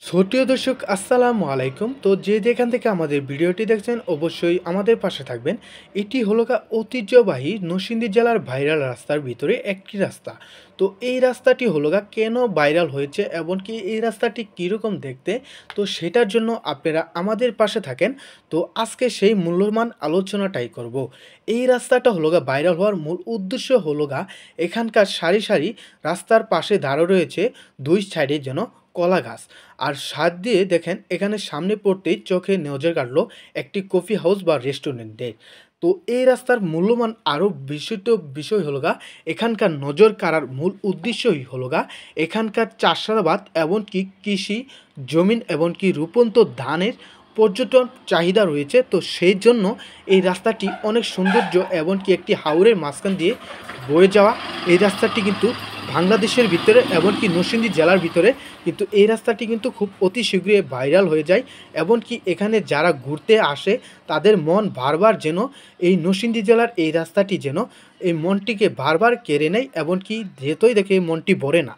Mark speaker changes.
Speaker 1: ছোট্টিয় দর্শক আসসালামু আলাইকুম। তো যে যেখান থেকে আমাদের ভিডিওটি দেখছেন অবশ্যই আমাদের পাশে থাকবেন। এটি হলো ঐতিহ্যবাহী নরসিংদী জেলার ভাইরাল রাস্তার ভিতরে একটি রাস্তা। তো এই রাস্তাটি হলো কেন ভাইরাল হয়েছে এবং কি এই রাস্তাটি কীরকম দেখতে, তো সেটার জন্য আপনারা আমাদের পাশে থাকেন। তো আজকে সেই মূল্যবান আলোচনাটাই করব। এই রাস্তাটা হলো ভাইরাল হওয়ার মূল উদ্দেশ্য হলো এখানকার সারি সারি রাস্তার পাশে দাঁড়ানো রয়েছে দুই সাইডে যেন কলা গাছ। আর সাদ দিয়ে দেখেন এখানে সামনে পড়তেই চোখে নজর কাটলো একটি কফি হাউস বা রেস্টুরেন্টের। তো এই রাস্তার মূল্যবান আরও বিশুদ্ধ বিষয় হলো এখানকার নজর কাড়ার মূল উদ্দেশ্যই হলো এখানকার চাষাবাদ এমনকি কৃষি জমিন এমনকি রূপন্ত ধানের পর্যটন চাহিদা রয়েছে। তো সেই জন্য এই রাস্তাটি অনেক সৌন্দর্য এমনকি একটি হাওরের মাঝখান দিয়ে বয়ে যাওয়া এই রাস্তাটি কিন্তু বাংলাদেশের ভিতরে এমনকি নরসিংদী জেলার ভিতরে কিন্তু এই রাস্তাটি কিন্তু খুব অতি শীঘ্রই ভাইরাল হয়ে যায়। এমনকি এখানে যারা ঘুরতে আসে তাদের মন বারবার যেন এই নরসিংদী জেলার এই রাস্তাটি যেন এই মনটিকে বারবার কেড়ে নেয়, এমনকি যেতই দেখে মনটি ভরে না।